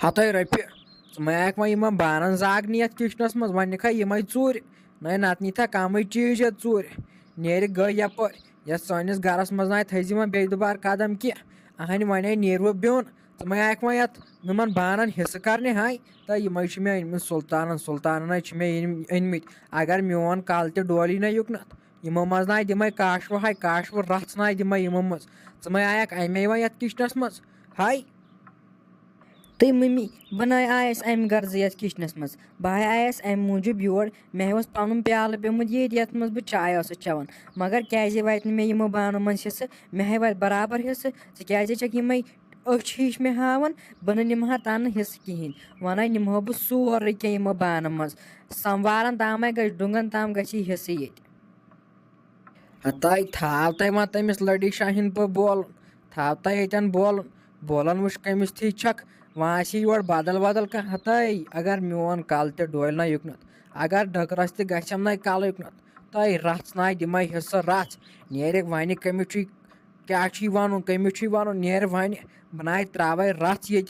हतै रपि मैक वह बानन जागन ये किचनस मज वनिक यम चूर नत नीथा कम चीज ये चूर नेर गई यपर ये सनिस गरस मज ना थी वह बे दुबार कदम की अहन वन नीर वो बिन मैक वह यमन बानन हिस्स करने हाय तो यम मे अनमित सुल्तान मे अनमित अगर मोन कल त डोली ना युकनत यमो मज ना दिम काशव हाय काशव रथ ना दिम यमो मज वे आयक अमे वह किचनस मज हाय। तो मम्मी बह आयस अम गर्ज ये किचनस मज बह आयस अम मूजूब योर मे पन प्याल पेमुत ये मज बह चाय चवान मगर क्या वात मे यमो बानो मज हिस्स मे वात बराबर हिस्स क्या यम अच हिश मे हावन बह निमहा तन हिस्स कहें वन निमहो बह सोरे क्या यमो बानो मज समवारन ताम गई डुंगन ताम गई हिस्स ये तय थाव तय वन तमिस लड़ी शाहिन पे बोल थाव तय यन बोल बोलन वुच कमिस थी छक वह योर बदल बदल कह तय अगर मोन कल त डोल ना युकनत अगर ढकरस त गम ना कल युकनत तय रथ ना दिम हिस्स रथ नेर वन कमिस क्या वन कमिस वन नेर वन बह त्रावे रथ ये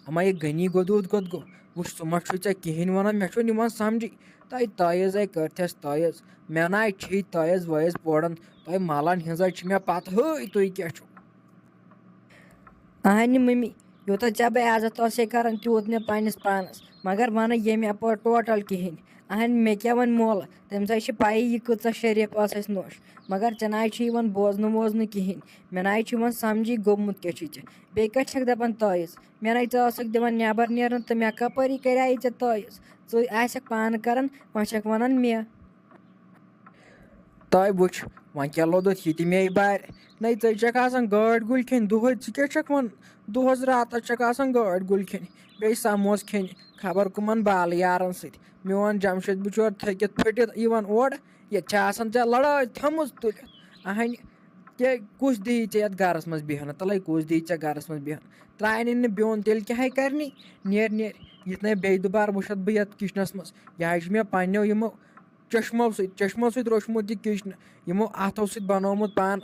अमा यह गनी गोदूद गोद गो वुच सह मा ऐ कहें वन मे निमान समझी तय तयज करथस तयज मे ना छी तयज वयज पोड़न तय मालन हिंज मे पत है तुम क्या अहन मम्मी यूत चे बेआजत कर तूत मे पन्नस पानस मगर वन ये अपर टोटल कहें अहन मे क्या वन मोल तम पाई यह कच शरीफ नोश मगर ऐ ना बोजन वोजन कहें मे ना वन समझी गोमुत क्या बे कत दपान तयज मे ना दिवान नबर नेरन तो मे कपरी कर तयज क पान कर वह वन मे तय वुच वह क्या लोदुत ये मे बार नई गाड़ गुल खेन दुह क्या वन दुहस रातस गाड़ गुल खेन बे समोस खेन खबर कमन बाल यारन सत मोन जमशेद बिचोर थकित फटित ओर ये ऐ लड़ाई थम तुलित अहन के कुछ दी ये गरस मज बिहन तल कुछ दी गरस मज बिहन त्रायन बिन तेल क्या करनी नेर नेर ये बे दुबार वुत बह किचनस मज यह मे पन्नो यमो चश्मो सत रोचमुत यह किचन यमो अथो सत बनोमुत पान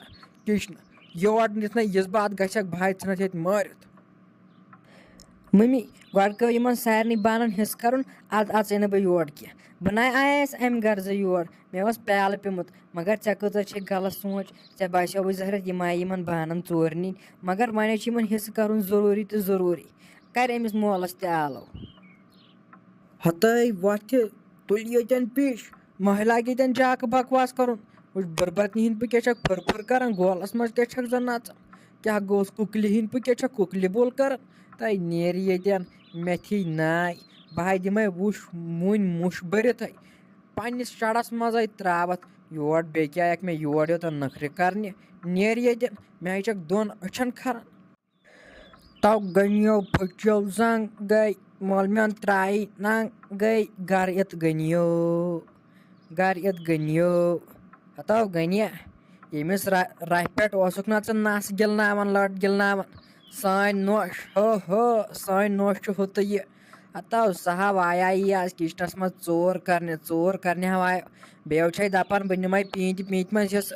किचन योर नीत यस बह गक बह थ ये मारित मम्मी गड कह इन सारे बानन हिस्स कर अद अचे न बह योर कह बह आयस अम गर्ज योर मे प्याल पेमुत मगर ऐ कच गलत सोच ऐ बसो जहरत यम आय इन बानन चोर नी मगर वन इन हिस्स कर जरूरी तो जरूरी कर अमिस मोलस त आलो हतई वथ तुल यन पिश महिला यन जाक बकवास कर बुरबतनी हिंद पे क्या फुर फुर कर गोलस मज क्या जन नचान क्या गोस कुकली हिंद पे क्या कुकली बोल कर तय नेर ये मे थी नाय बह दिम वुश मुन मुश भरत पन्नस शड़स मज त्रावत योर बे क्या मे योर योत नखरे करने नेर ये मे दोन अछन खरान तव गनियो फुचो जंग गई मोल मेन त्राई नंग गई गर इत गनियो हतव गनिया यमिस रह पे ना नस गिलनावन लट गिलनावन सान नोश हो सान नोश हुत यह हतव सह आया आज किचनस मज चोर करने आयो बे दपान बह निम पीत मज हिस्स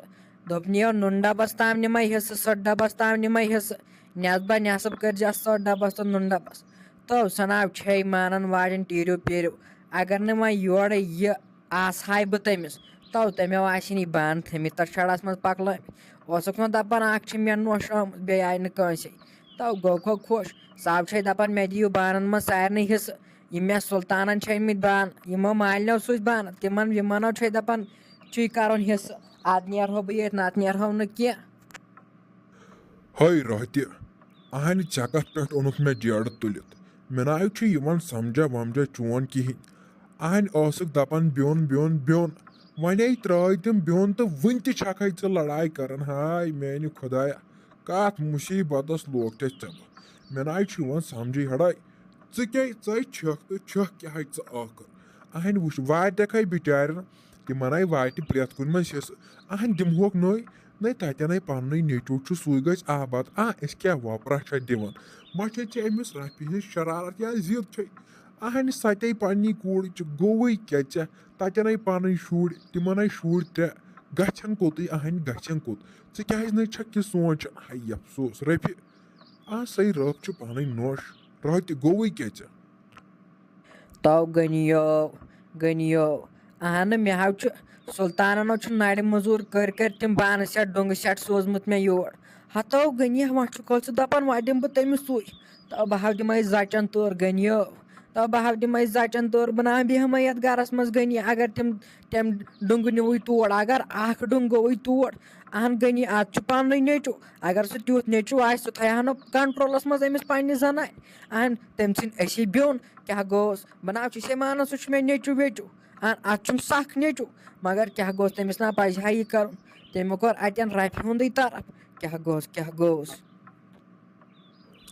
दोप नियो नुन डबस ताम निम हिस्स सो डबस ताम निम हिस्स नस्बा नसब कर सो डबस तो नुन डबस तो सनाव छे मानन वाजन टीरो पेरो अगर न वह योर यह आसहाय बह तमिस तो तमो आन बान थमित तथ शड़स मज पकल न दपान अख मे नोश आमुत बे आय नस तो गो खो खुश सब छे दपान मे दियो बानन मज सारे हिस्स यम मे सुल्तानन अनमित बान यमो मालनो सुच बान तिमन यमनो छे दपान ची कर हिस्स अद नेरहो बह ये नत नेरहो न क्या हाय रहत्य अहन ऐ कत पे ओनुक मे जेड़ तुलित मे ना समझा वमझा चोन कहें अहन दपान बिन बिन बिन वन त्राय तम बिन तो वन तक लड़ाई कर हाय मेन खुदाया कत मुसीबत लोग ते मे ना समझी हड़ाई छख तो छख क्या आखर अहन वुच वात बिचारन तिमन वात प्रेथ कुन मज हिस्स अहन दिमहोक नई ततन पन्न नेचू सू गज आबाद अस क्या वपरा दिवान मचे अमिस रफि हज शरारत या जिद छे अहन सते पन्नी कूड़ गोवई क्या ततन पन शुर तिमन शुर त्रे गन कोत अहन गन कोत क्या सोचन हाय अफसोस रफि सही रफ पन नोश راتہِ گوٚوٕے کیٛاہ ژےٚ؟ تو گٔنیو اہنہٕ مےٚ حظ چھُ سُلطاننو چھُ نرِ موٚزوٗر کٔرۍ تِم بانہٕ سٮ۪ٹ ڈوٚنگہٕ سٮ۪ٹ سوٗزمُت مےٚ یور ہتو گٔنیا وۄنۍ چھُکھ ژٕ دپان وۄنۍ دِمہٕ بہٕ تٔمِس سُے تو بہٕ حظ دِمے زچن تور گٔنیو تو بہٕ حظ دِمے زچن تور بہٕ نہ بیٚہمے یتھ گرس منٛز گٔنی اگر تٔمۍ ڈوٚنگہٕ نِوٕے تور اگر اکھ ڈوٚنٛگ گوٚوٕے تور اہن گٔنی اتھ چھُ پننُے نیٚچوٗ اگر سُہ تیُتھ نیٚچوٗ آسہِ سُہ تھایہِ ہا نہٕ کنٹرولس منٛز أمِس پننہِ زنانہِ اہن تٔمۍ ژھٕنۍ أسی بیوٚن کیاہ گوٚوُس بہٕ نہ چھُسے مانان سُہ چھُ مےٚ نیٚچوٗ ویٚچوٗ اہن اتھ چھُم سکھ نیٚچوٗ مگر کیاہ گوٚژھ تٔمِس نہ پزِ ہا یہِ کرُن تٔمۍ کوٚر اتٮ۪ن رفہِ ہُنٛدٕے طرف کیاہ گوٚوُس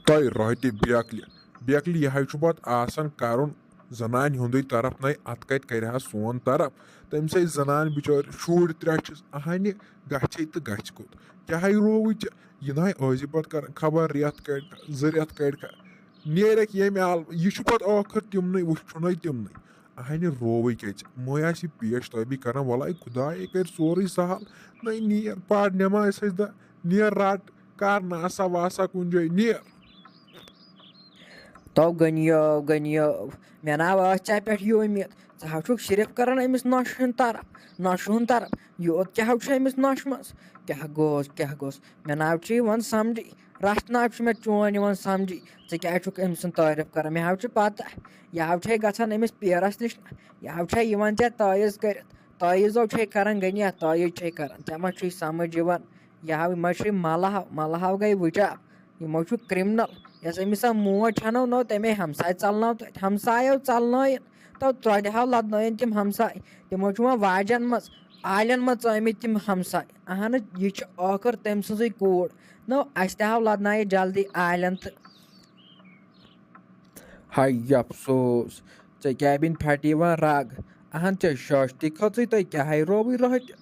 تۄہہِ راتہِ بیکلہِ یہِ حظ چھُ پتہٕ آسان کرُن زنانہِ ہُنٛدُے طرف نَے اتھ کتہِ کرِ ہا سون طرف تٔمِسے زنانہِ بِچٲرۍ شُرۍ 3 چھِس اہنہِ گژھے تہٕ گژھِ کوٚت کیاہ رووٕے ژےٚ یہِ نَے ٲسۍ پتہٕ کران خبر رٮ۪تھ کڑِ کھا 2 رٮ۪تھ کڑِ کھا نیرکھ ییٚمہِ علاوٕ یہِ چھُ پتہٕ ٲخر تِمنٕے وٕچھُنٕے تِمنٕے اہنہِ رووٕے کیٛاہ ژےٚ مٔے آسہِ یہِ پیش تٲبی کران ولاے خدایے کرِ سورُے سہل نَے نیر پر نٮ۪ماز سجدہ نیر رٹ کر ناسا واسا کُنہِ جایہِ نیر تو گٔنیو مےٚ نہ ٲس ژےٚ پٮ۪ٹھ یہِ اُمید ژٕ حظ چھُکھ صرف کران أمِس نۄشہِ ہُنٛد طرف یوت کیاہ حظ چھُ أمِس نۄشہِ منٛز کیاہ گوٚوُس مےٚ نہ حظ چھُ یِوان سمجھی رژھ نہ حظ چھُ مےٚ چون یِوان سمجھی ژٕ کیازِ چھُکھ أمۍ سُنٛد تعٲریف کران مےٚ حظ چھُ پتہ یہِ حظ چھے گژھان أمِس پیرس نِش یہِ حظ چھے یِوان ژےٚ تٲیٖز کٔرِتھ تٲیٖزو چھے کران گٔنیا تٲیٖز چھے کران ژےٚ ما چھُے سمجھ یِوان یِمے چھُے ملہو گٔے وٕچاپ یِمو چھُ کرمنل یۄس أمِس سۄ موج چھنو نو تمے ہمساے ژلنٲو تتہِ ہمسایو ژلنٲیِن تو ترٛوڈہو لدنٲیِن تِم ہمساے تِمو چھُ وۄنۍ واجٮ۪ن منٛز عالٮ۪ن منٛز ژٲمٕتۍ تِم ہمساے اہن یہِ چھِ ٲخر تٔمۍ سٕنٛزٕے کوٗر نو اسہِ تہِ ہاو لدنٲیِتھ جلدی عالٮ۪ن تہٕ ہاے افسوس ژےٚ کیٛابِنۍ پھٹہِ وۄنۍ رگ اہن ژےٚ شٲشتی کھٔژٕے تہٕ کیٛاہ رووٕے راتہِ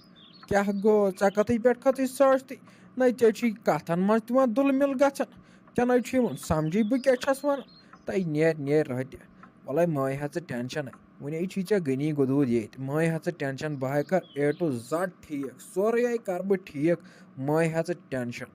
کیاہ گوٚو ژےٚ کتھٕے پٮ۪ٹھ کھٔژٕے شٲشتی نَے ژےٚ چھُے کتھن منٛز تہِ وۄنۍ دُل مِل گژھان ژےٚ نَے چھُے یِوان سمجھی بہٕ کیٛاہ چھَس وَنان تَے نیر راتہِ وَلَے مٲے ہا ژٕ ٹٮ۪نشَنٕے وُنے چھُے ژےٚ گٔنی گُدوٗد ییٚتہِ مٲے ہا ژٕ ٹٮ۪نشَن بہٕ ہاے کَرٕ A to Z ٹھیٖک سورُے ہاے کَرٕ بہٕ ٹھیٖک مٲے ہا ژٕ ٹٮ۪نشَن